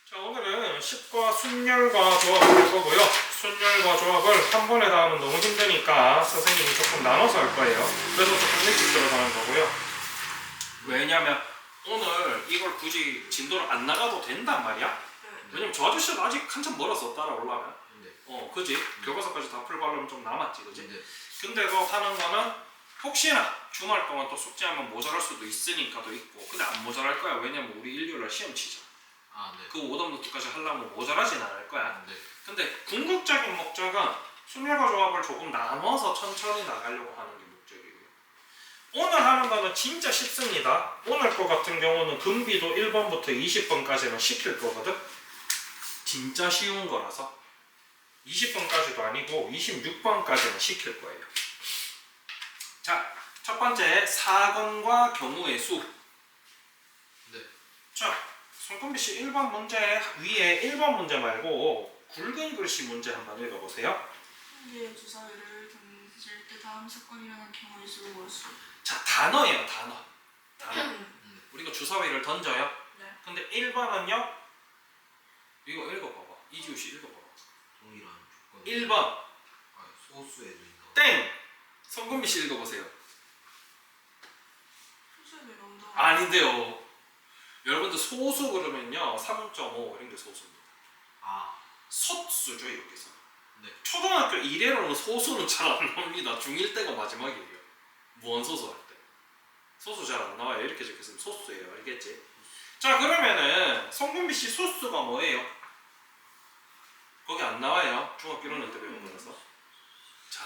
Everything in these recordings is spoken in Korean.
자, 오늘은 식과 순열과 조합을 할 거고요. 순열과 조합을 한 번에 다 하면 너무 힘드니까 선생님이 조금 나눠서 할 거예요. 그래서 조금 일찍 들어가는 거고요. 왜냐면 오늘 이걸 굳이 진도를 안 나가도 된단 말이야. 왜냐면 저 아저씨도 아직 한참 멀었어, 따라오려면. 그지? 교과서까지 다 풀고 하려면 좀 남았지, 그지? 근데 그거 하는 거는 혹시나 주말 동안 또 숙제하면 모자랄 수도 있으니까도 있고, 근데 안 모자랄 거야. 왜냐면 우리 일요일날 시험 치죠. 그 오답 노트까지 하려면 모자라진 않을 거야. 근데 궁극적인 목적은 순열과 조합을 조금 나눠서 천천히 나가려고 하는 게 목적이고요. 오늘 하는 거는 진짜 쉽습니다. 오늘 거 같은 경우는 금비도 1번부터 20번까지는 시킬 거거든. 진짜 쉬운 거라서 20번까지도 아니고 26번까지는 시킬 거예요. 자, 첫 번째 사건과 경우의 수. 자, 손금비씨 1번 문제 위에 1번 문제 말고 굵은 글씨 문제 한번 읽어보세요. 현재 주사위를 던질 때 다음 사건이 일어난 경우의 수를 무엇이요? 자, 단어예요, 단어. 우리가 주사위를 던져요. 네. 근데 1번은요. 이거 읽어봐봐. 이지우씨 읽어봐봐. 동일한 조건. 1번 소수의 의미가. 땡! 손금비씨 읽어보세요. 소수의 나온다. 아닌데요. 여러분들 소수 그러면요 3.5 이런 게 소수입니다. 소수죠 여기서. 초등학교 1회로는 소수는 잘 안 나옵니다. 중1 때가 마지막이에요. 무한소수 할 때. 소수 잘 안 나와요. 이렇게 적혔으면 소수예요. 알겠지? 자, 그러면은 손금비씨 소수가 뭐예요? 거기 안 나와요. 중학교 1학년 때 배운 거라서. 자,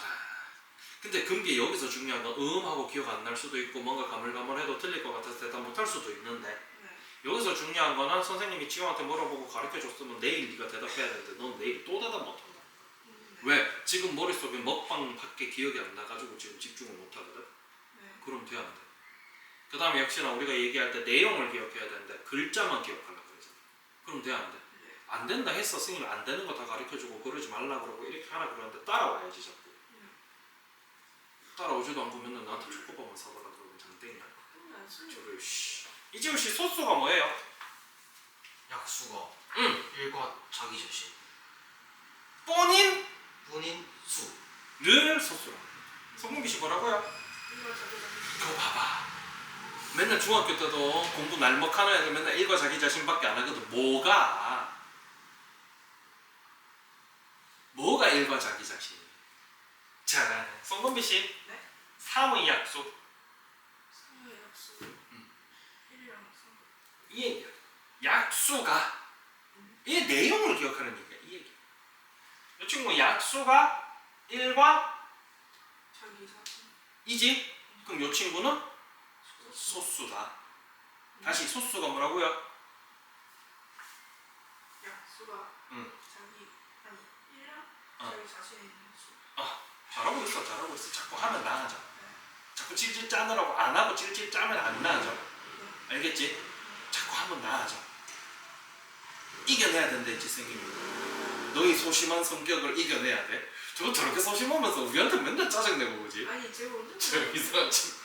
근데 금비 여기서 중요한 건 하고 기억 안 날 수도 있고 뭔가 가물가물해도 틀릴 것 같아서 대답 못 할 수도 있는데 여기서 중요한 거는 선생님이 지호한테 물어보고 가르쳐줬으면 내일 네가 대답해야 되는데 넌 내일 또 대답 못 한다. 왜? 지금 머릿속에 먹방 밖에 기억이 안 나가지고 지금 집중을 못 하거든? 그럼 돼야 안 돼. 그 다음에 역시나 우리가 얘기할 때 내용을 기억해야 되는데 글자만 기억하려고 그러잖아. 그럼 돼야 안 돼. 안 된다 했어. 선생님이 안 되는 거 다 가르쳐주고 그러지 말라 그러고 이렇게 하라 그러는데 따라와야지 자꾸. 따라오지도 않고 맨날 나한테 초코밥만 사달라 그러면 장땡이야. 저를 이지우씨 소수가 뭐예요? 약수가 응. 1과 자기 자신 뿐인 수. 늘 소수라. 성문비씨 뭐라고요? 이거 봐봐. 맨날 중학교 때도 공부 날먹하는 애들 맨날 일과 자기 자신밖에 안 하거든. 뭐가 일과 자기 자신? 자, 성문비씨 네? 3의 약수. 3의 약수. 1이랑 3. 이 얘기야. 약수가 이 내용을 기억하는 얘기야. 이 얘기야. 이 친구 약수가 1과 자기 자신. 이지? 그럼 이 친구는 소수다. 다시 소수가 뭐라고요? 약수가 응. 자기 1이랑 어. 자기 자신에 있는 수. 잘하고 있어, 잘하고 있어. 자꾸 하면 나아져. 자꾸 찔찔 짜느라고 안 하고 찔찔 짜면 안 나아져. 알겠지? 자꾸 하면 나아져. 이겨내야 된다 했지, 선생님이. 너희 소심한 성격을 이겨내야 돼. 저거 저렇게 소심하면서 우리한테 맨날 짜증내고 그지? 아니 제가 언제 저 이상한 친구.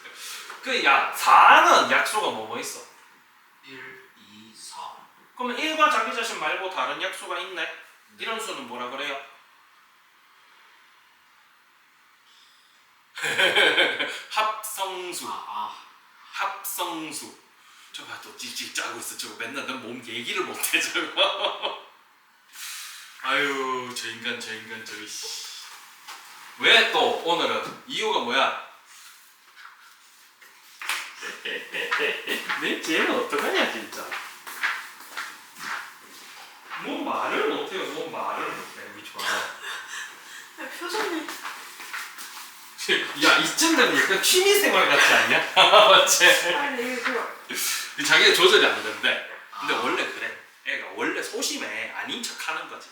야, 4는 약수가 뭐뭐 있어? 1, 2, 4. 그러면 1과 자기 자신 말고 다른 약수가 있네? 이런 수는 뭐라 그래요? 합성수. 합성수. 저봐 또 찌찌 짜고 있어. 저거 맨날 내 몸 얘기를 못해 저거. 아유 저 인간 저기. 왜 또 오늘은 이유가 뭐야? 내 쟤는 어떡하냐 진짜. 뭐 말을 못해요. 뭐 말을 못해. 미쳐봐. 표정이. 야 이쯤 되면 약간 취미생활 같지 않냐? 맞지? 아니 이거 자기가 조절이 안 된대. 근데 원래 그래. 애가 원래 소심해. 아닌 척하는 거지.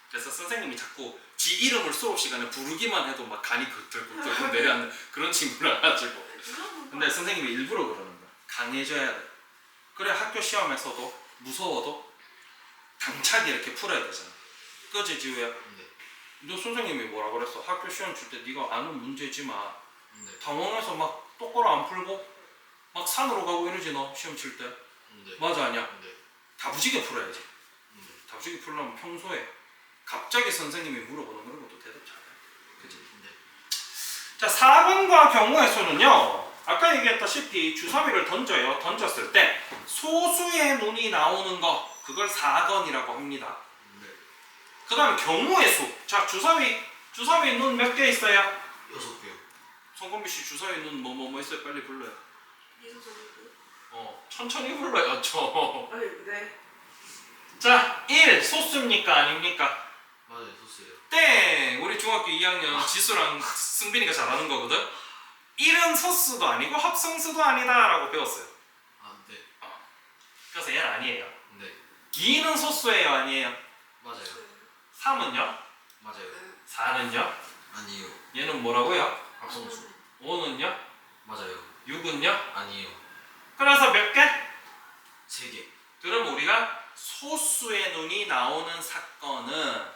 그래서 선생님이 자꾸 지 이름을 수업 시간에 부르기만 해도 막 간이 긁들긁들 내려앉는 그런 친구라 가지고. 근데 선생님이 일부러 그러는 거야. 강해져야 돼. 그래 학교 시험에서도 무서워도 당차게 이렇게 풀어야 되잖아. 그지 지우야? 너 선생님이 뭐라 그랬어? 학교 시험 칠 때 네가 아는 문제지만 당황해서 막 똑바로 안 풀고 막 산으로 가고 이러지 너 시험 칠 때. 맞아 아니야? 다부지게 풀어야지. 나중에 풀려면 평소에 갑자기 선생님이 물어보는 그런 것도 대답 잘해. 그치? 네. 자, 4번과 경우의 수는요. 아까 얘기했다시피 주사위를 던져요. 던졌을 때 소수의 눈이 나오는 거 그걸 4건이라고 합니다. 네. 그 다음에 경우의 수. 자, 주사위 눈 몇 개 있어요? 6개요. 성건비 씨 주사위 눈 뭐 있어요? 빨리 불러요. 이소저리고. 천천히 불러야죠. 아니 네. 자, 1 소수입니까? 아닙니까? 맞아요. 소스예요. 땡! 우리 중학교 2학년 지수랑 승빈이가 잘하는 거거든? 1은 소수도 아니고 합성수도 아니다 라고 배웠어요. 아, 네. 그래서 얘는 아니에요. 네. 2는 소수예요? 아니에요? 맞아요. 3은요? 맞아요. 4는요? 아니에요. 얘는 뭐라고요? 합성수. 5는요? 맞아요. 6은요? 아니에요. 그래서 몇 개? 3개. 그럼 우리가 소수의 눈이 나오는 사건은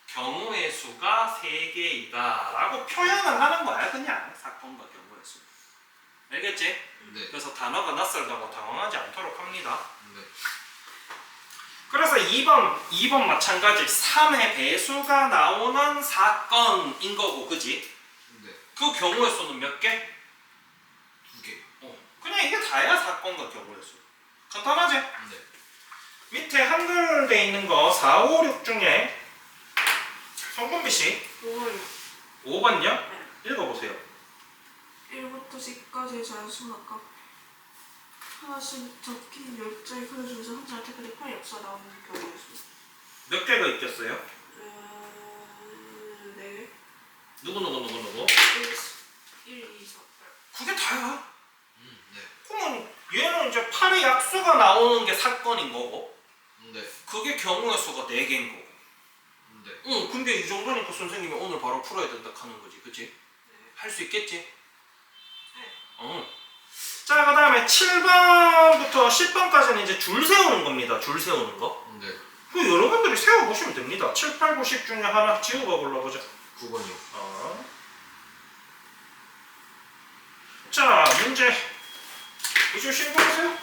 경우의 수가 3개이다 라고 표현을 하는 거야. 그냥 사건과 경우의 수. 알겠지? 네. 그래서 단어가 낯설다고 당황하지 않도록 합니다. 네. 그래서 2번 마찬가지 3의 배수가 나오는 사건인 거고, 그지? 네. 그 경우의 수는 몇 개? 2개. 그냥 이게 다야 사건과 경우의 수. 간단하지? 네. 밑에 한글 돼 있는 거 4, 5, 6 중에 성건비 씨 5번. 5번요? 네. 읽어보세요. 1부터 10까지의 자연수학과 하나씩 적기 10자의 컬러 중에서 한 자를 택하되 8 역사 나오는 경우의 수. 몇 개가 있겠어요? 4개. 누구? 1, 2, 4, 8. 그게 다야. 네. 그러면 얘는 이제 8의 약수가 나오는 게 사건인 거고, 네. 그게 경우의 수가 4개인 거고. 네. 응, 근데 이 정도니까 선생님이 오늘 바로 풀어야 된다 하는 거지, 그치? 네. 할 수 있겠지? 네. 자, 그 다음에 7번부터 10번까지는 이제 줄 세우는 겁니다. 줄 세우는 거. 네. 그 여러분들이 세워보시면 됩니다. 7, 8, 9, 10 중에 하나 지우가 골라보자. 9번이요. 자, 문제. 이쪽 읽어보세요.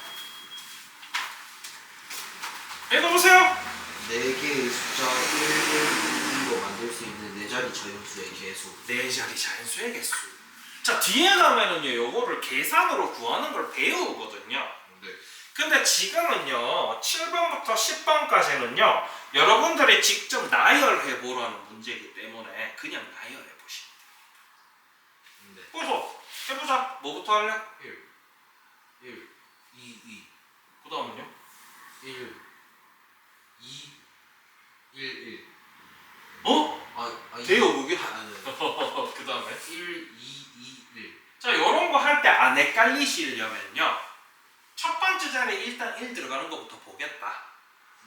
읽어보세요. 4개의 숫자 1, 2로 만들 수 있는 4자리 자연수의 개수. 4자리 자연수의 개수. 자, 뒤에 가면은요, 요거를 계산으로 구하는 걸 배우거든요. 네. 근데 지금은요, 7번부터 10번까지는요, 여러분들이 직접 나열해 보라는 문제이기 때문에 그냥 나열해 보시면 돼요. 네. 그래서 해보자. 뭐부터 할래? 1, 2, 그 다음은요? 1, 2, 1. 돼요, 그게? 아니. 그 다음에? 1, 2, 1. 자, 요런 거 할 때 안 헷갈리시려면요, 첫 번째 자리에 일단 1 들어가는 것부터 보겠다.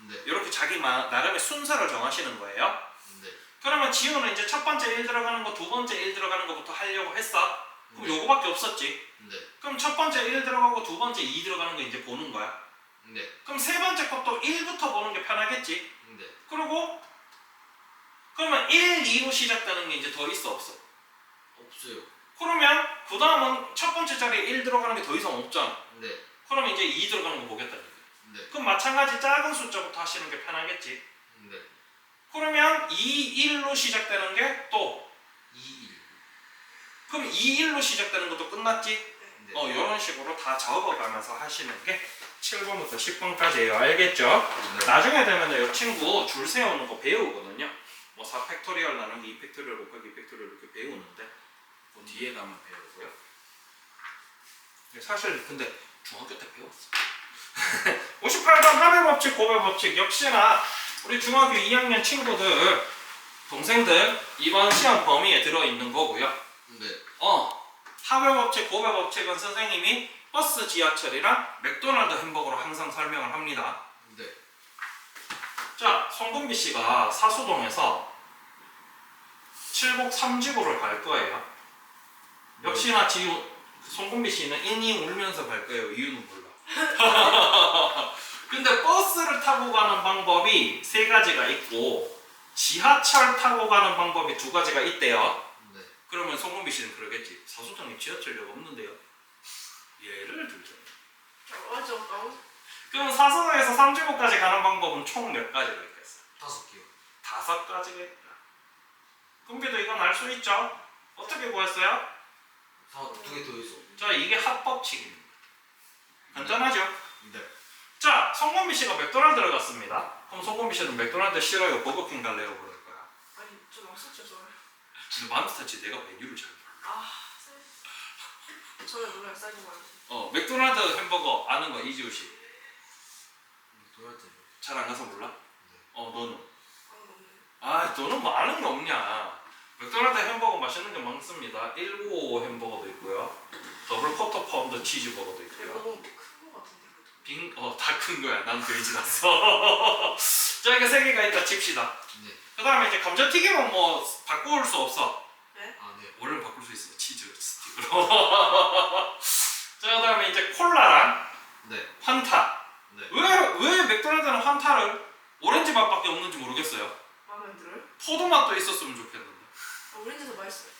네. 이렇게 자기 나름의 순서를 정하시는 거예요. 네. 그러면 지우는 이제 첫 번째 1 들어가는 거, 두 번째 1 들어가는 거부터 하려고 했어. 그럼 네. 요거밖에 없었지. 네. 그럼 첫 번째 1 들어가고 두 번째 2 들어가는 거 이제 보는 거야. 네. 그럼 세 번째 것도 1부터 보는 게 편하겠지. 네. 그리고 그러면 1, 2로 시작되는 게 이제 더 있어, 없어? 없어요. 그러면 그 다음은 첫 번째 자리에 1 들어가는 게 더 이상 없잖아. 네. 그러면 이제 2 들어가는 거 보겠다니까. 네. 그럼 마찬가지 작은 숫자부터 하시는 게 편하겠지. 네. 그러면 2, 1로 시작되는 게 또 2, 1. 그럼 2, 1로 시작되는 것도 끝났지? 네. 이런 식으로 다 적어가면서 하시는 게 7번부터 10번까지예요. 알겠죠? 네. 나중에 되면 이 친구 줄 세우는 거 배우거든요. 뭐 4팩토리얼 나누기 2팩토리얼 곱하기 2팩토리얼 이렇게 배우는데 그 뒤에 가면 배우고요. 사실 근데 중학교 때 배웠어. 58번 합의 법칙, 고배 법칙 역시나 우리 중학교 2학년 친구들, 동생들 이번 시험 범위에 들어있는 거고요. 네. 합의 법칙, 고배 법칙은 선생님이 버스, 지하철이랑 맥도날드 햄버거로 항상 설명을 합니다. 네. 자, 송금비 씨가 사수동에서 7곡 3지구를 갈 거예요. 역시나 송금비 씨는 인이 울면서 갈 거예요. 이유는 몰라. 근데 버스를 타고 가는 방법이 3가지가 있고 지하철 타고 가는 방법이 2가지가 있대요. 네. 그러면 송금비 씨는 그러겠지. 사수동에 지하철역 없는데요. 예를 들죠. 맞아. 그럼 사선에서 3제곱까지 가는 방법은 총 몇 가지가 있겠어? 5개요. 5가지가 있다. 금비도 이건 알 수 있죠? 어떻게 구했어요? 2개 더 있어. 자, 이게 합법칙입니다. 간단하죠? 네. 자, 송건미 씨가 맥도날드를 갔습니다. 그럼 송건미 씨는 맥도날드 싫어요? 버거킹 갈래요? 그럴 거야. 아니 저 맘스터치 좋아해요. 근데 맘스터치 내가 메뉴를 잘 몰라. 아 저는 몰라요 쌀고 말고. 맥도날드 햄버거 아는 거 이지우 씨. 도열대로. 잘 안 가서 몰라? 너는? 없네. 아, 너는 뭐 아는 게 없냐? 맥도날드 햄버거 맛있는 게 많습니다. 195 햄버거도 있고요. 더블 쿼터 파운드 치즈버거도 이거 있고요. 너무 큰거 같은데. 다 큰 거야. 난 돼지라서. 자, 이게 3개가 있다 칩시다. 네. 그 다음에 이제 감자튀김은 뭐 바꿀 수 없어. 네? 아 네. 원래는 바꿀 수 있어. 치즈 스틱으로. 자, 그 다음에 이제 콜라랑 네. 환타. 네. 왜 맥도날드는 환타를 오렌지 맛밖에 없는지 모르겠어요. 마음에 들어요? 포도 맛도 있었으면 좋겠는데. 오렌지도 맛있어요.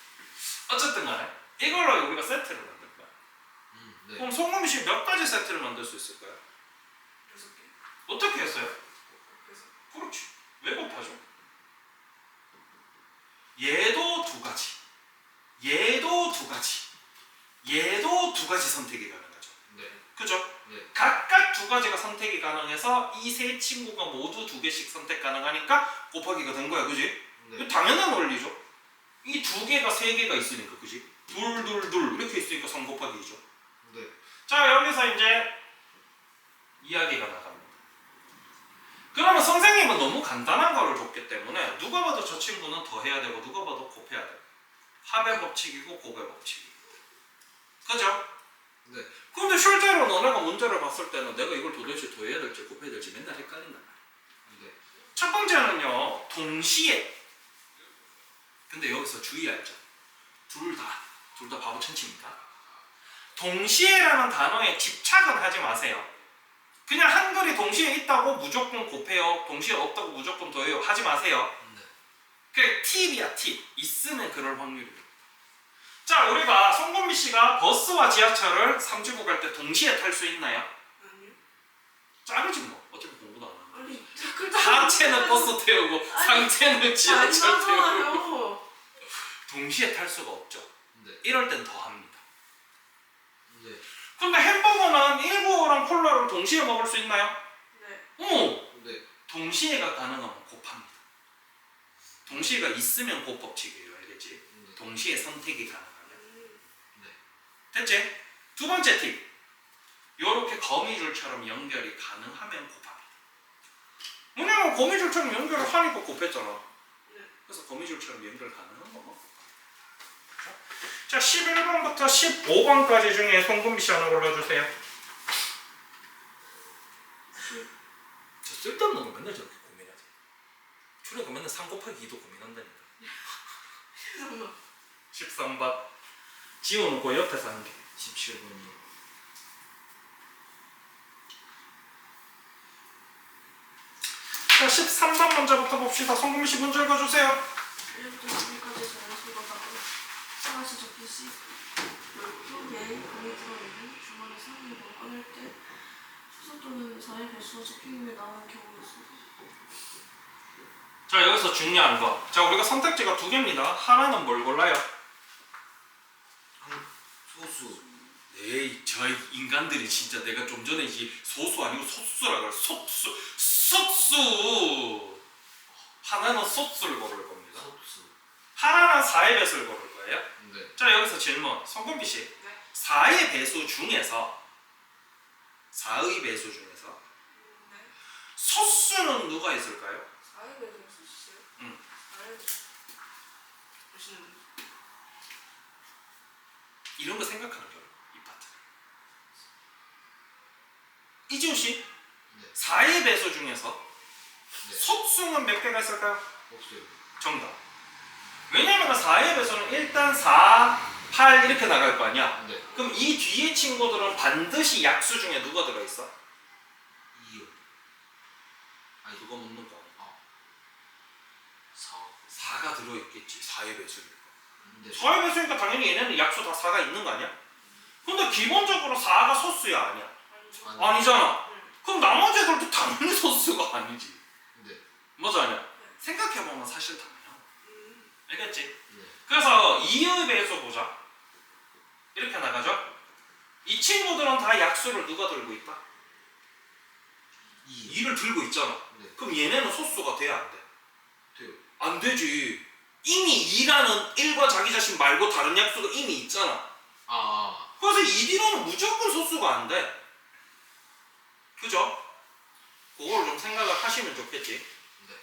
어쨌든 간에 이걸로 우리가 세트를 만들 거야. 네. 그럼 송금이 씨 몇 가지 세트를 만들 수 있을까요? 6개. 어떻게 했어요? 그래서 그렇지. 왜 곱하죠? 얘도 2가지. 얘도 2가지. 얘도 2가지 선택이 가능하죠. 네. 그죠? 네. 각각 2가지가 선택이 가능해서 이 세 친구가 모두 2개씩 선택 가능하니까 곱하기가 된 거야. 그지? 네. 이거 당연한 원리죠. 이 2개가 3개가 있으니까. 그지? 둘 이렇게 있으니까 3 곱하기 2죠. 네. 자, 여기서 이제 이야기가 나갑니다. 그러면 선생님은 너무 간단한 거를 줬기 때문에 누가 봐도 저 친구는 더 해야 되고 누가 봐도 곱해야 돼요. 합의 법칙이고 곱의 법칙이고. 그죠? 네. 근데 실제로 너네가 문제를 봤을 때는 내가 이걸 도대체 더해야 될지 곱해야 될지 맨날 헷갈린단 말이야. 네. 첫 번째는요, 동시에. 근데 여기서 주의할죠. 둘 다 바보 천치니까. 동시에라는 단어에 집착은 하지 마세요. 그냥 한글이 동시에 있다고 무조건 곱해요. 동시에 없다고 무조건 더해요. 하지 마세요. 네. 그게 팁이야, 팁. 있으면 그럴 확률입니다. 자, 우리가 송건미 씨가 버스와 지하철을 3지구 갈 때 동시에 탈 수 있나요? 아니요. 짜르지 뭐. 어차피 공부도 안 하는 아니 거. 하체는 버스 태우고 상체는 지하철 태우고. 아니잖아요. 동시에 탈 수가 없죠. 네. 이럴 땐 더 합니다. 네. 근데 햄버거는 195랑 콜라를 동시에 먹을 수 있나요? 네. 네. 동시에가 가능하면 곱합니다. 동시에가 있으면 곱법칙이에요. 알겠지? 네. 동시에 선택이 가능하면. 네. 됐지? 2번째 팁. 요렇게 거미줄처럼 연결이 가능하면 곱합니다. 왜냐면 거미줄처럼 연결을 하니까 곱했잖아. 네. 그래서 거미줄처럼 연결 가능한 거. 자, 11번부터 15번까지 중에 송금비 씨 하나 골라주세요. 저 쓸데없는 거 맨날 저렇게 고민하지. 출연가 맨날 3 곱하기 2도 고민한다니까. 잠깐만. 13번. 지호는 그 옆에서 한 개. 17번이요. 자, 13번 문제부터 봅시다. 송금비 씨 문제 읽어주세요. 1부터 10까지 자연수거하고 하나씩 적기씩 12개의 공이 들어있는 주머니 상위를 꺼낼 때 수소 또는 4의 배수가 적힌 게 나오는 경우가 있습니다. 자, 여기서 중요한 거. 자, 우리가 선택지가 2개입니다. 하나는 뭘 골라요? 소수. 에이, 저 인간들이 진짜 내가 좀 전에 이 소수 아니고 소수라 그래. 소수. 하나는 소수를 고를 겁니다. 소수. 하나는 4의 배수를 고를 거예요. 네. 자, 여기서 질문. 송금비 씨. 네. 4의 배수 중에서 4의 배수 중에서 네. 소수는 누가 있을까요? 4의 배수가 수시요? 응. 4의 배수. 보시는 이런 거 생각하는 거예요. 이 파트. 이지훈 씨. 네. 4의 배수 중에서 네. 소수는 몇 개가 있을까요? 없어요. 정답. 왜냐면 4의 배수는 일단 4, 8 이렇게 나갈 거 아니야. 네. 그럼 이 뒤에 친구들은 반드시 약수 중에 누가 들어있어? 2요. 아니 그거 묻는 거. 4. 4가 들어있겠지. 4의 배수니까. 네. 4의 배수니까 당연히 얘네는 약수 다 4가 있는 거 아니야? 근데 기본적으로 4가 소수야 아니야? 아니죠? 아니. 아니잖아. 네. 그럼 나머지 애들도 당연히 소스가 아니지. 네. 맞아 아니야? 생각해보면 사실 당연한 알겠지? 네. 그래서 2의 배수 보자. 이렇게 나가죠? 이 친구들은 다 약수를 누가 들고 있다? 2를 들고 있잖아. 네. 그럼 얘네는 소수가 돼야 안 돼? 돼요. 안 되지. 이미 2라는 1과 자기 자신 말고 다른 약수가 이미 있잖아. 그래서 2D로는 무조건 소수가 안 돼. 그죠? 그걸 좀 생각을 하시면 좋겠지. 네.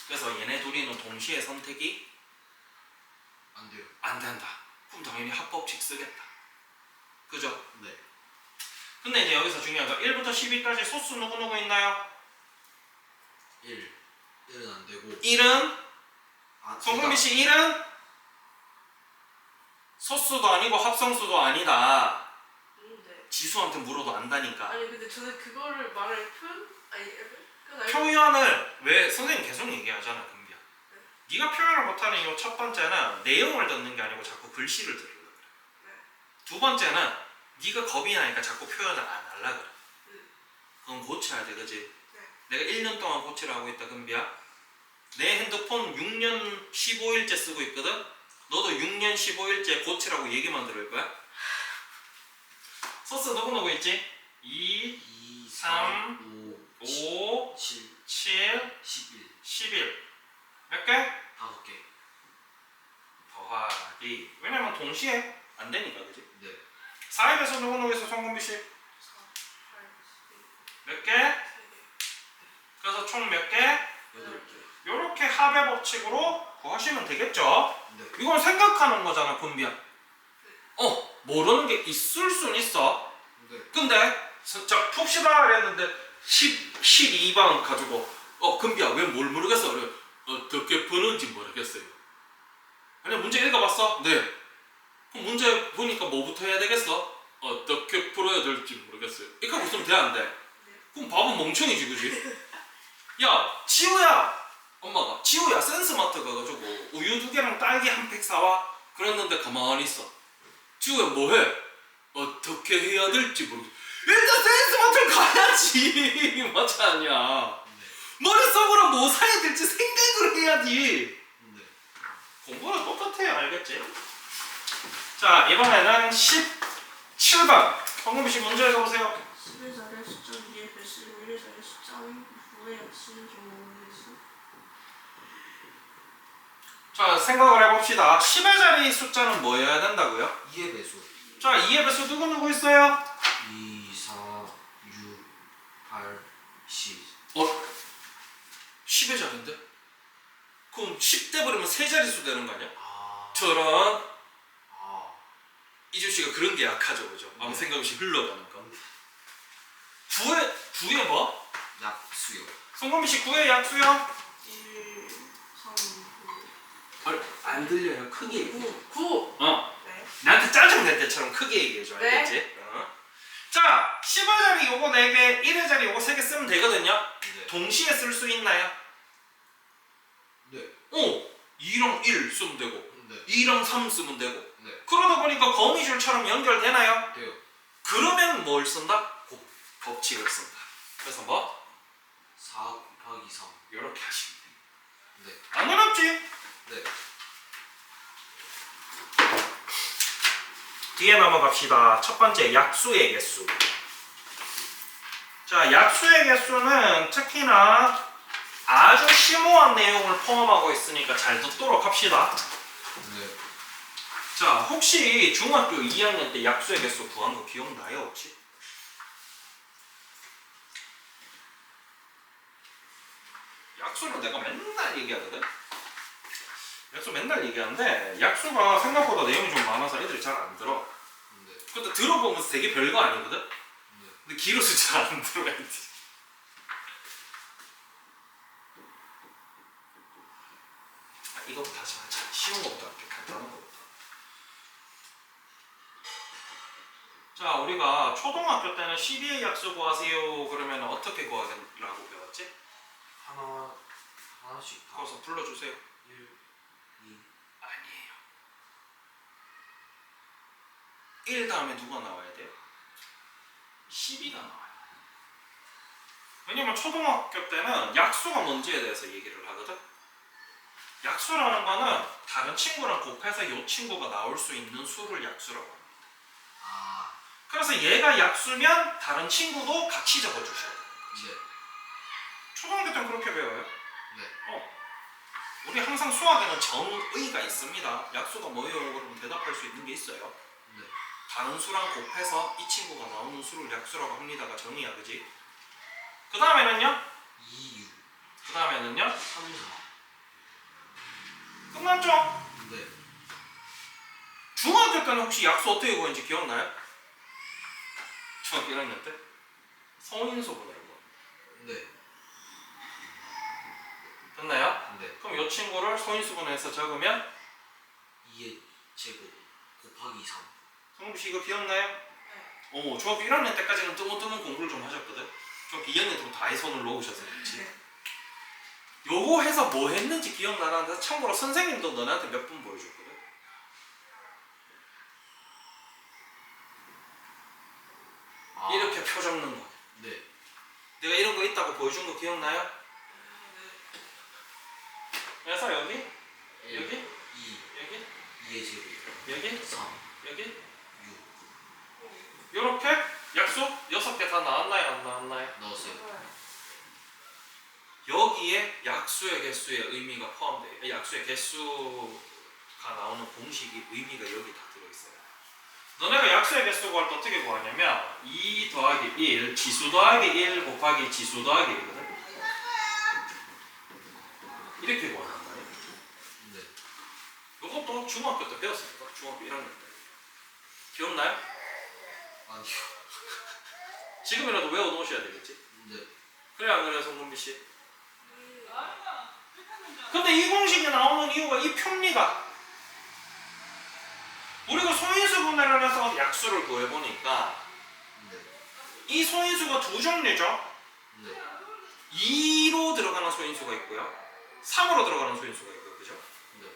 그래서 얘네 둘이는 동시에 선택이 안 돼요. 안 된다. 그럼 당연히 합법칙 쓰겠다. 그죠? 네. 근데 이제 여기서 중요한 거 1부터 12까지 소수 누구 있나요? 1. 1은 안 되고. 1은 둘 송금비 씨 1은 소수도 아니고 합성수도 아니다. 네. 지수한테 물어도 안다니까. 아니 근데 저는 그거를 말을 그건 표현을 왜 선생님 계속 얘기하잖아, 금비야. 네가 표현을 못하는 이유 첫 번째는 내용을 듣는 게 아니고 자꾸 글씨를 들으려 그래. 두 번째는 네가 겁이 나니까 자꾸 표현을 안 하려 그래. 그건 고쳐야 돼, 그지? 내가 1년 동안 고치라고 했다, 금비야. 내 핸드폰 6년 15일째 쓰고 있거든? 너도 6년 15일째 고치라고 얘기만 들을 거야? 소스 누구 있지? 2, 3, 5, 7, 7, 11. 11. 몇 개? 5개. 더하기. 왜냐면 동시에 안 되니까, 그지? 네. 4입에서 누구 있어, 송금비 씨? 4, 8, 몇 개? 3개. 그래서 총 몇 개? 8개. 요렇게 합의 법칙으로 구하시면 되겠죠? 네. 이건 생각하는 거잖아, 금비야. 모르는 게 있을 순 있어. 네. 근데 자 풉시다 그랬는데 12번 가지고 금비야 왜 뭘 모르겠어? 그래 어떻게 푸는지 모르겠어요. 아니 문제 읽어봤어? 네. 그럼 문제 보니까 뭐부터 해야 되겠어? 어떻게 풀어야 될지 모르겠어요. 이렇게 하고 있으면 돼 안 돼? 그럼 밥은 멍청이지 그지? 야 지우야! 엄마가 지우야 센스마트 가가지고 우유 2개랑 딸기 한 팩 사와. 그랬는데 가만히 있어. 지우야 뭐해? 어떻게 해야 될지 모르겠어. 일단 센스마트를 가야지. 맞지 않냐? 머릿속으로 뭐 사야 될지 생각을 해야지. 네. 공부는 똑같아요. 알겠지? 자 이번에는 17번 성금비 씨 문제 읽어보세요. 10의 자리의 숫자는 2의 배수이고 1의 자리의 숫자는 9의 약수인 경우의 수. 자 생각을 해봅시다. 10의 자리 숫자는 뭐여야 된다고요? 2의 배수. 자 2의 배수 누구 있어요? 2, 4, 6, 8, 10. 10의 자리인데? 그럼 10 돼버리면 세 자릿수 되는 거 아니야? 아. 저런 아. 이주씨가 그런 게 약하죠, 그죠? 아무 네. 생각 없이 흘러가는 거. 9의 뭐? 약수요. 송건비 씨 9의 약수요? 1, 3, 안 들려요. 크게 얘기해. 9. 네. 나한테 짜증낼 때처럼 크게 얘기해줘. 네. 알겠지? 자, 10의 자리 요거 4개, 1의 자리 요거 3개 쓰면 되거든요? 네. 동시에 쓸 수 있나요? 네. 2랑 1 쓰면 되고 네. 2랑 3 쓰면 되고 네. 그러다 보니까 거미줄처럼 연결되나요? 돼요. 그러면 뭘 쓴다? 법칙을 쓴다. 그래서 뭐? 4 곱하기 3. 이렇게 하시면 돼요. 네. 안 어렵지? 네. 뒤에 넘어갑시다. 첫 번째 약수의 개수. 자, 약수의 개수는 특히나 아주 심오한 내용을 포함하고 있으니까 잘 듣도록 합시다. 네. 자, 혹시 중학교 2학년 때 약수의 개수 구한 거 기억나요, 혹시? 약수는 내가 맨날 얘기하거든? 약수 맨날 얘기하는데 약수가 생각보다 내용이 좀 많아서 애들이 잘 안 들어. 네. 근데 들어보면 되게 별거 아니거든? 네. 근데 길어서 잘 안 들어 애들이. 이거부터 하지 마. 쉬운 것부터 할게. 간단한 것부터. 자, 우리가 초등학교 때는 12의 약수 구하세요. 그러면 어떻게 구하라고 배웠지? 하나씩 다. 거기서 불러주세요. 1, 2. 아니에요. 1 다음에 누가 나와야 돼요? 12가 나와요. 왜냐면 초등학교 때는 약수가 뭔지에 대해서 얘기를 하거든. 약수라는 거는 다른 친구랑 곱해서 이 친구가 나올 수 있는 수를 약수라고 합니다. 아, 그래서 얘가 약수면 다른 친구도 같이 적어주셔야 돼요. 네. 초등학교 때는 그렇게 배워요. 네. 우리 항상 수학에는 정의가 있습니다. 약수가 뭐예요? 그러면 대답할 수 있는 게 있어요. 네. 다른 수랑 곱해서 이 친구가 나오는 수를 약수라고 합니다가 정의야, 그지? 그 다음에는요? 2, 6, 그 다음에는요? 3, 4. 끝났죠? 네. 중학교 때는 혹시 약수 어떻게 구했는지 기억나요? 중학교 1학년 때? 성인수분해라고. 네. 됐나요? 네. 그럼 이 친구를 소인수분해해서 적으면 2의 제곱 곱하기 3. 성국씨 이거 기억나요? 네. 오, 중학교 1학년 때까지는 뜨문뜨문 공부를 좀 하셨거든. 중학교 2학년 때부터 다의 손을 놓으셔서 그렇지. 네. 요거 해서 뭐 했는지 기억나는데 참고로 선생님도 너네한테 몇 분 보여줬거든. 아, 이렇게 표 적는 거. 네. 내가 이런 거 있다고 보여준 거 기억나요? 그래서 여기, 1, 여기, 2, 여기, 2의 제곱 여기, 3, 여기 6. 요렇게 약수 6개 다 나왔나요? 안 나왔나요? 넣었어요. 여기에 약수의 개수의 의미가 포함돼요. 약수의 개수가 나오는 공식이 의미가 여기 다 들어있어요. 너네가 약수의 개수 구할 때 어떻게 구하냐면 2 더하기 1, 지수 더하기 1 곱하기 지수 더하기 1이거든. 이렇게 구한단 말이에요. 네. 이것도 중학교 때 배웠습니다. 중학교 1학년 때. 기억나요? 아니요. 지금이라도 외워놓으셔야 되겠지? 네. 그래 안 그래요, 송금비 씨? 근데 이 공식이 나오는 이유가 이 표입니다. 우리가 소인수 분해를 해서 약수를 구해보니까 네. 이 소인수가 두 종류죠. 네. 2로 들어가는 소인수가 있고요. 3으로 들어가는 소인수가 있고요. 그죠? 네.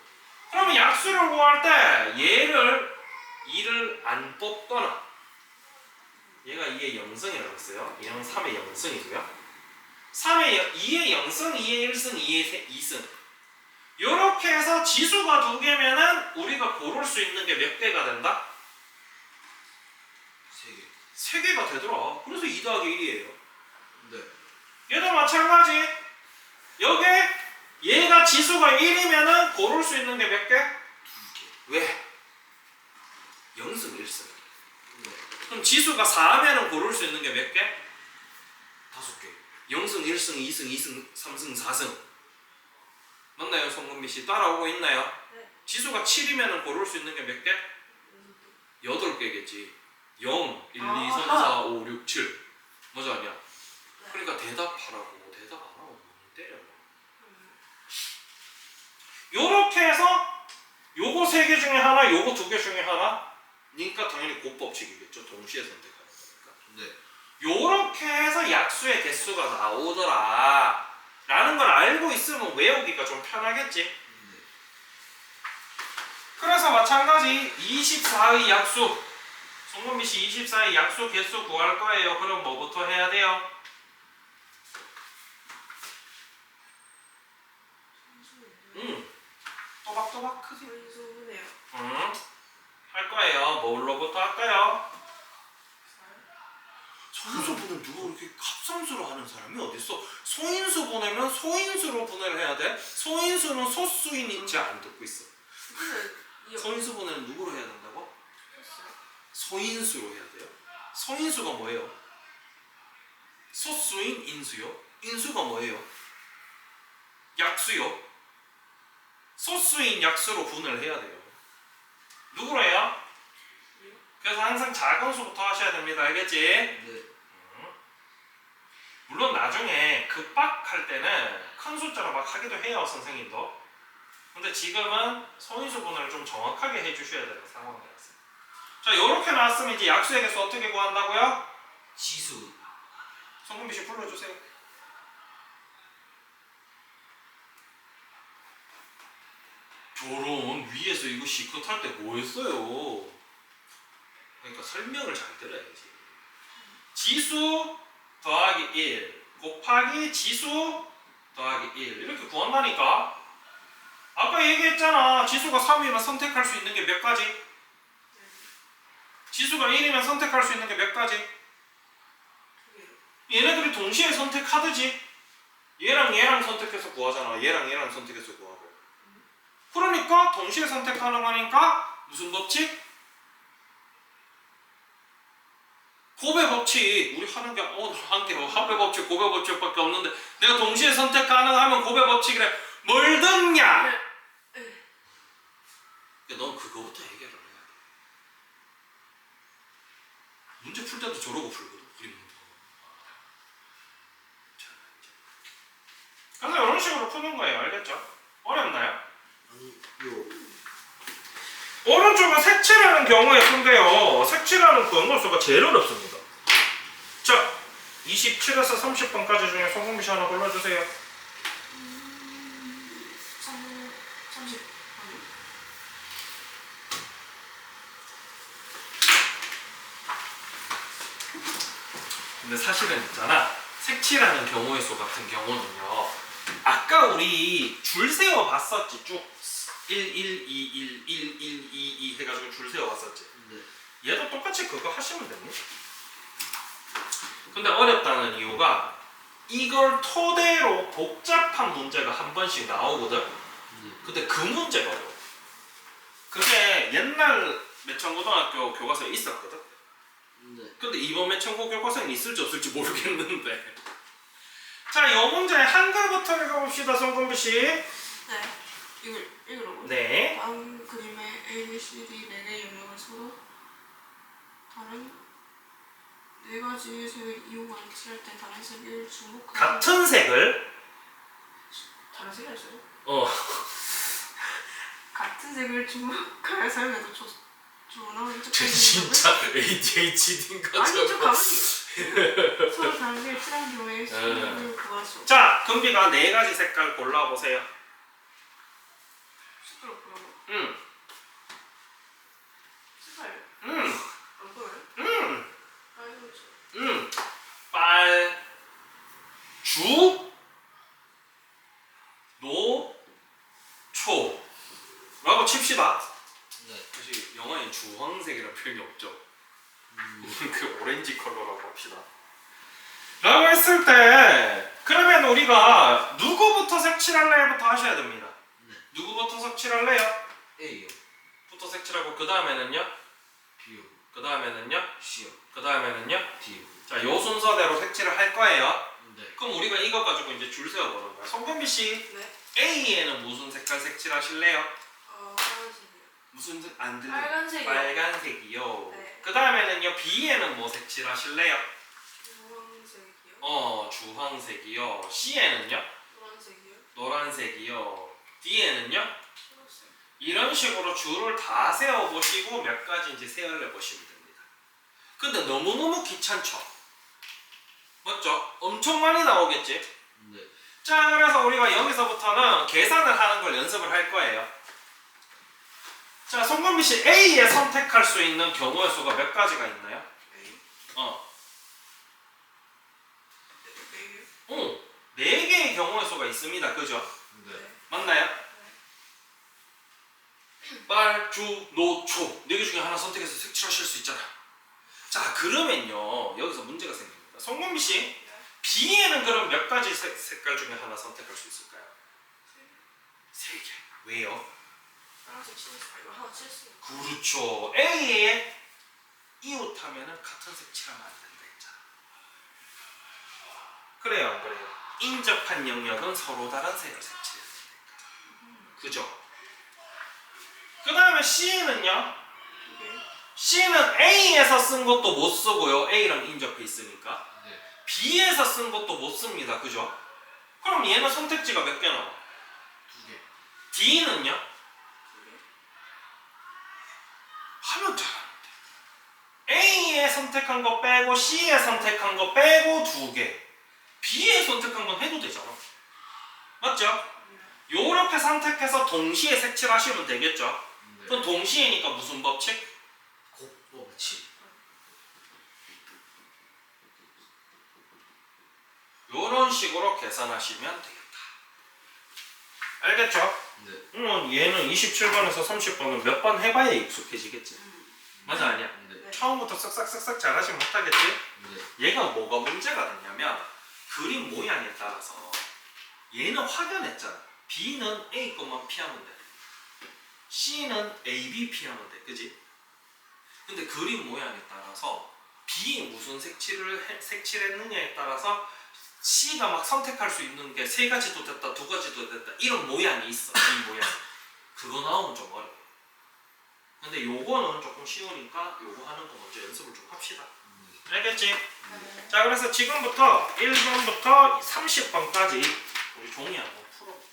그러면 약수를 구할 때 얘를 2를 안 뽑거나 얘가 2의 0승이라고 했어요. 얘는 3의 0승이고요. 2의 0승, 2의 1승, 2의 2승 이렇게 해서 지수가 두 개면은 우리가 고를 수 있는 게 몇 개가 된다? 3개. 3개가 되더라. 그래서 2 더하기 1이에요. 네. 얘도 마찬가지. 여기 얘가 지수가 1이면은 고를 수 있는 게 몇 개? 2개. 왜? 0승, 1승. 네. 그럼 지수가 4면은 고를 수 있는 게 몇 개? 5개. 0승, 1승, 2승, 2승, 3승, 4승. 맞나요, 송금미 씨? 따라오고 있나요? 네. 지수가 7이면은 고를 수 있는 게 몇 개? 8개겠지. 0, 1, 2, 3, 4, 5, 6, 7. 맞아 아니야? 그러니까 대답하라고. 대답 안 하고 때려. 요렇게 해서 요거 3개 중에 하나, 요거 2개 중에 하나. 그러니까 당연히 곱법칙이겠죠. 동시에 선택하는 거니까. 네. 요렇게 해서 약수의 개수가 나오더라 라는 걸 알고 있으면 외우기가 좀 편하겠지. 네. 그래서 마찬가지 24의 약수, 송건비 씨 24의 약수 개수 구할 거예요. 그럼 뭐부터 해야 돼요? 또박또박 크지? 소인수분해요. 할 거예요. 뭘로부터 할까요? 소인수분을 누가 그렇게 합성수로 하는 사람이 어딨어? 소인수 보내면 소인수로 분해를 해야 돼? 소인수는 소수인인지 안 듣고 있어. 소인수 분해는 누구로 해야 된다고? 소인수로 해야 돼요. 소인수가 뭐예요? 소수인 인수요? 인수가 뭐예요? 약수요? 소수인 약수로 분해를 해야 돼요. 누구로 해요? 그래서 항상 작은 수부터 하셔야 됩니다. 알겠지? 네. 물론 나중에 급박할 때는 큰 숫자로 막 하기도 해요, 선생님도. 근데 지금은 소인수 분해를 좀 정확하게 해주셔야 되는 상황이었어요. 자, 요렇게 나왔으면 이제 약수의 개수 어떻게 구한다고요? 지수. 송금비 씨 불러주세요. 저런 위에서 이거 시컷 할 때 뭐 했어요? 그러니까 설명을 잘 들어야지. 지수 더하기 1 곱하기 지수 더하기 1 이렇게 구한다니까. 아까 얘기했잖아. 지수가 3이면 선택할 수 있는 게 몇 가지? 지수가 1이면 선택할 수 있는 게 몇 가지? 얘네들이 동시에 선택하듯이 얘랑 얘랑 선택해서 구하잖아. 얘랑 얘랑 선택해서 구하고. 그러니까 동시에 선택하는 거니까 무슨 법칙? 곱의 법칙. 우리 하는 게 한개 합의 법칙, 곱의 법칙밖에 없는데 내가 동시에 선택 가능하면 곱의 법칙이래. 뭘 듣냐? 넌 그거부터 해결을 해야 돼. 문제 풀 때도 저러고 풀거든. 그림부터. 그래서 이런 식으로 푸는 거예요. 알겠죠? 어렵나요? 아니요. 오른쪽은 색칠하는 경우에 쓴데요. 색칠하는 경우수가 제일 어렵습니다. 자, 27에서 30번까지 중에 성공비 씨 하나 골라주세요. 30. 근데 사실은 있잖아. 색칠하는 경우의 수 같은 경우는요. 아까 우리 줄 세워 봤었지. 쭉 1, 1, 2, 1, 1, 1, 2, 2 해가지고 줄 세워 봤었지. 네. 얘도 똑같이 그거 하시면 됩니다. 근데 어렵다는 이유가 이걸 토대로 복잡한 문제가 한 번씩 나오거든. 근데 그 문제가 어려워. 그게 옛날 매천고등학교 교과서에 있었거든. 네. 근데 이번 매천고 교과서에는 있을지 없을지 모르겠는데. 자, 이 문제 한글부터 읽어봅시다, 송금비 씨. 네. 이걸 읽으라고요? 네. 다음 그림의 A, B, C, D 4개의 영역을 서로 다른 4가지의 색을 이용하여 칠할 때 다른 색을 주목하고 같은 색을 다른 색이 있어요? 어 같은 색을 주목하여 삶에도 조언하는 척 ADHD인가 아니 좀 가만히 서로 다른 색을 칠한 경우에 수를 구하시오. 자, 금비가 4가지 색깔 골라보세요. 색깔 뭐라고? 색깔 어떤 빨간 빨, 주, 노, 초 라고 칩시다. 네. 사실 영어에 주황색이라는 표현이 없죠. 그 오렌지 컬러라고 합시다. 라고 했을 때 그러면 우리가 누구부터 색칠할래부터 하셔야 됩니다. 네. 누구부터 색칠할래요? A요. 부터 색칠하고 그 다음에는요? B요. 그 다음에는요? C요. 그 다음에는요? D요. 자, 요 순서대로 색칠을 할 거예요. 네. 그럼 우리가 이거 가지고 이제 줄 세워보는 거야. 송금비 씨, 네. A에는 무슨 색깔 색칠하실래요? 빨간색이요. 무슨 색? 안 들려? 빨간색이요. 빨간색이요. 네. 그 다음에는요, B에는 뭐 색칠하실래요? 주황색이요. 주황색이요. C에는요? 노란색이요. 노란색이요. D에는요? 초록색. 이런 식으로 줄을 다 세워보시고 몇 가지인지 세열해 보시면 됩니다. 근데 너무너무 귀찮죠? 맞죠? 엄청 많이 나오겠지? 네. 자, 그래서 우리가 여기서부터는 계산을 하는 걸 연습을 할 거예요. 자, 송건비 씨, A에 선택할 수 있는 경우의 수가 몇 가지가 있나요? A. 4개의 경우의 수가 있습니다. 그죠? 네. 맞나요? 빨, 주, 노, 초 4개 중에 하나 선택해서 색칠하실 수 있잖아. 자, 그러면요 여기서 문제가 생깁니다. 송건비 씨, B에는 그럼 몇 가지 색깔 중에 하나 선택할 수 있을까요? 3개. 왜요? 빨간색 칠했어요. 이거 하나 칠했어요. 그렇죠. A에 이웃하면은 같은 색 칠하면 안 된다 했잖아. 그래요, 안 그래요? 인접한 영역은 서로 다른 색을 색칠해야 된다. 그죠? 그 다음에 C는요? C는 A에서 쓴 것도 못 쓰고요. A랑 인접해 있으니까. 네. B에서 쓴 것도 못 씁니다. 그죠? 그럼 얘는 선택지가 몇 개 나와? 2개. D는요? 하면 잘하는데. A에 선택한 거 빼고 C에 선택한 거 빼고 2개. B에 선택한 건 해도 되잖아. 맞죠? 요렇게 선택해서 동시에 색칠하시면 되겠죠? 네. 그럼 동시에니까 무슨 법칙? 곱법칙. 요런 식으로 계산하시면 되겠다. 알겠죠? 네. 얘는 27번에서 30번은 몇 번 해봐야 익숙해지겠지. 맞아 아니야? 네. 처음부터 쓱싹쓱싹 잘하지 못하겠지? 네. 얘가 뭐가 문제가 되냐면 그림 모양에 따라서 얘는 확연했잖아. B는 A 것만 피하면 돼. C는 AB 피하면 돼. 그지? 근데 그림 모양에 따라서 B에 무슨 색칠했느냐에 따라서 C가 막 선택할 수 있는 게 세 가지도 됐다, 두 가지도 됐다 이런 모양이 있어. 이 모양. 그거 나오면 좀 어려워. 근데 요거는 조금 쉬우니까 요거 하는 거 먼저 연습을 좀 합시다. 알겠지? 네. 자, 그래서 지금부터 1번부터 30번까지 우리 종이 한번 풀어볼게요.